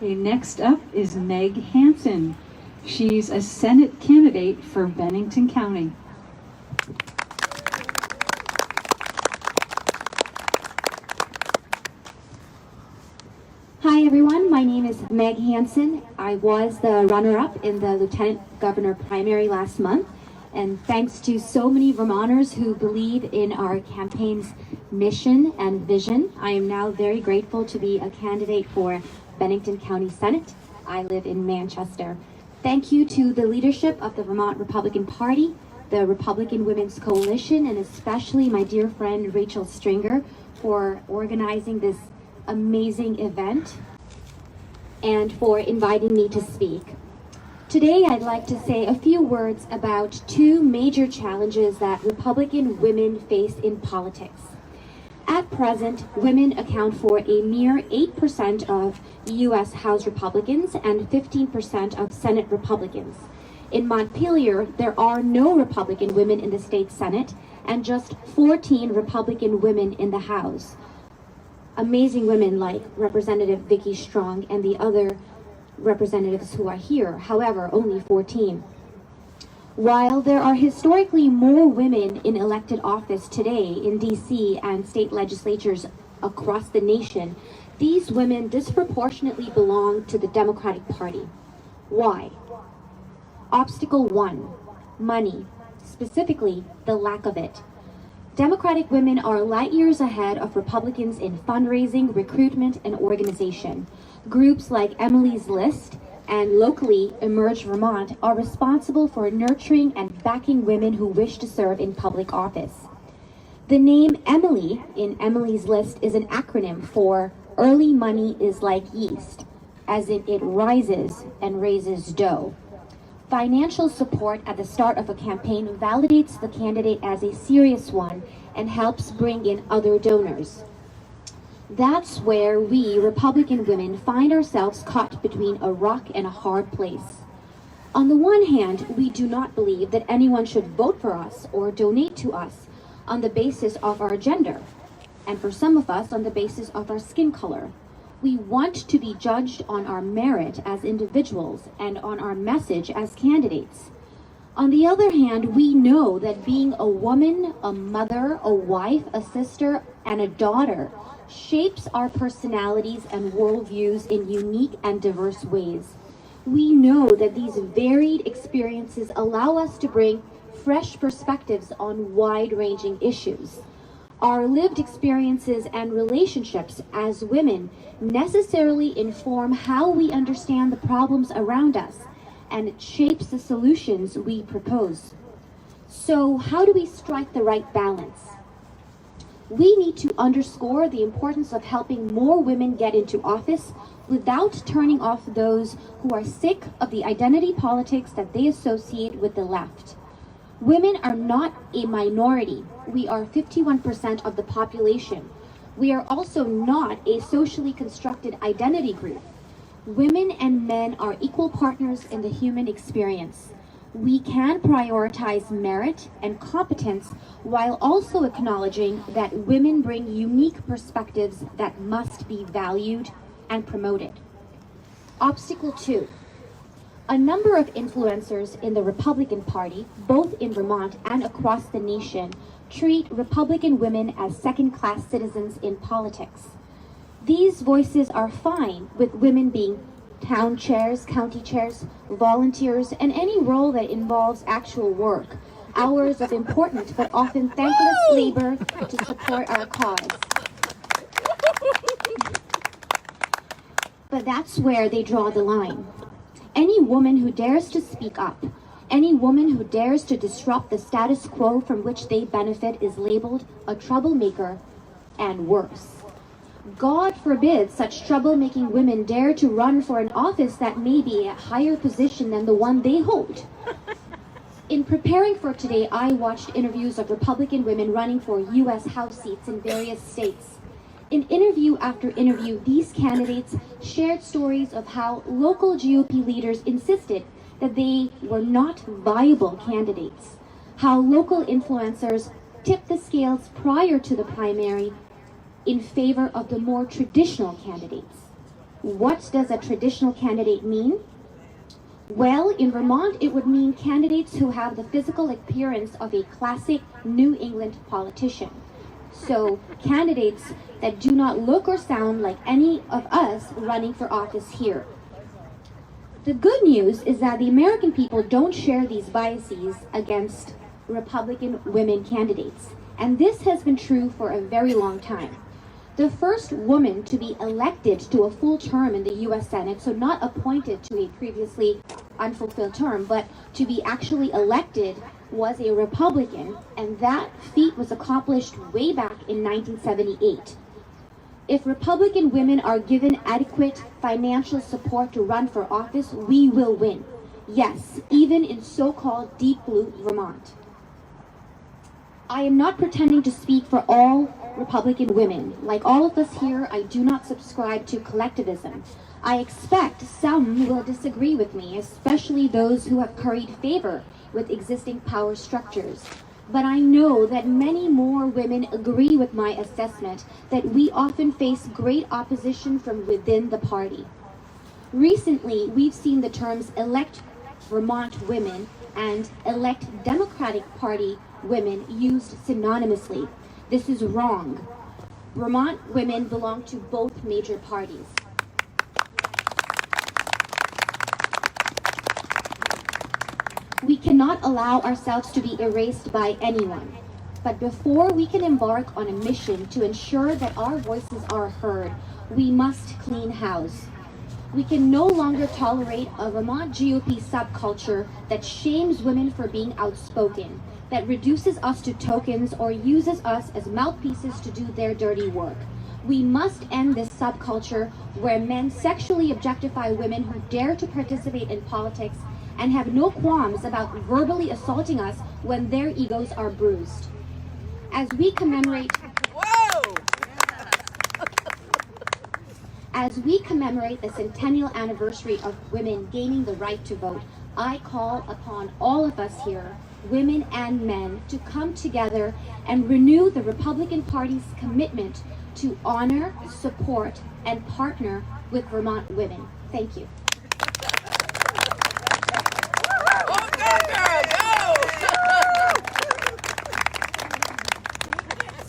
Okay, next up is Meg Hansen. She's a Senate candidate for Bennington County. Hi everyone, my name is Meg Hansen. I was the runner-up in the Lieutenant Governor primary last month, and thanks to so many Vermonters who believe in our campaign's mission and vision, I am now very grateful to be a candidate for Bennington County Senate. I live in Manchester. Thank you to the leadership of the Vermont Republican Party, the Republican Women's Coalition, and especially my dear friend Rachel Stringer for organizing this amazing event and for inviting me to speak. Today I'd like to say a few words about two major challenges that Republican women face in politics. At present, women account for a mere 8% of U.S. House Republicans and 15% of Senate Republicans. In Montpelier, there are no Republican women in the state Senate and just 14 Republican women in the House. Amazing women like Representative Vicki Strong and the other representatives who are here, however, only 14. While there are historically more women in elected office today in D.C. and state legislatures across the nation, these women disproportionately belong to the Democratic Party. Why? Obstacle 1, money, specifically the lack of it. Democratic women are light years ahead of Republicans in fundraising, recruitment, and organization. Groups like Emily's List and locally Emerge Vermont are responsible for nurturing and backing women who wish to serve in public office. The name Emily in Emily's List is an acronym for Early Money is Like Yeast, as in it rises and raises dough. Financial support at the start of a campaign validates the candidate as a serious one and helps bring in other donors. That's where we Republican women find ourselves caught between a rock and a hard place. On the one hand, we do not believe that anyone should vote for us or donate to us on the basis of our gender, and for some of us on the basis of our skin color. We want to be judged on our merit as individuals and on our message as candidates. On the other hand, we know that being a woman, a mother, a wife, a sister, and a daughter shapes our personalities and worldviews in unique and diverse ways. We know that these varied experiences allow us to bring fresh perspectives on wide-ranging issues. Our lived experiences and relationships as women necessarily inform how we understand the problems around us, and it shapes the solutions we propose. So how do we strike the right balance? We need to underscore the importance of helping more women get into office without turning off those who are sick of the identity politics that they associate with the left. Women are not a minority. We are 51% of the population. We are also not a socially constructed identity group. Women and men are equal partners in the human experience. We can prioritize merit and competence while also acknowledging that women bring unique perspectives that must be valued and promoted. Obstacle 2. A number of influencers in the Republican Party, both in Vermont and across the nation, treat Republican women as second-class citizens in politics. These voices are fine with women being town chairs, county chairs, volunteers, and any role that involves actual work, hours of important but often thankless labor to support our cause. But that's where they draw the line. Any woman who dares to speak up, any woman who dares to disrupt the status quo from which they benefit is labeled a troublemaker and worse. God forbid such troublemaking women dare to run for an office that may be a higher position than the one they hold. In preparing for today, I watched interviews of Republican women running for U.S. House seats in various states. In interview after interview, these candidates shared stories of how local GOP leaders insisted that they were not viable candidates, how local influencers tipped the scales prior to the primary in favor of the more traditional candidates. What does a traditional candidate mean? Well, in Vermont, it would mean candidates who have the physical appearance of a classic New England politician. So, candidates that do not look or sound like any of us running for office here. The good news is that the American people don't share these biases against Republican women candidates, and this has been true for a very long time. The first woman to be elected to a full term in the U.S. Senate, so not appointed to a previously unfulfilled term, but to be actually elected, was a Republican, and that feat was accomplished way back in 1978. If Republican women are given adequate financial support to run for office, we will win. Yes, even in so-called deep blue Vermont. I am not pretending to speak for all Republican women. Like all of us here, I do not subscribe to collectivism. I expect some will disagree with me, especially those who have curried favor with existing power structures. But I know that many more women agree with my assessment that we often face great opposition from within the party. Recently, we've seen the terms elect Vermont women and elect Democratic Party women used synonymously. This is wrong. Vermont women belong to both major parties. We cannot allow ourselves to be erased by anyone. But before we can embark on a mission to ensure that our voices are heard, we must clean house. We can no longer tolerate a Vermont GOP subculture that shames women for being outspoken, that reduces us to tokens or uses us as mouthpieces to do their dirty work. We must end this subculture where men sexually objectify women who dare to participate in politics and have no qualms about verbally assaulting us when their egos are bruised. As we commemorate the centennial anniversary of women gaining the right to vote, I call upon all of us here, women and men, to come together and renew the Republican Party's commitment to honor, support, and partner with Vermont women. Thank you.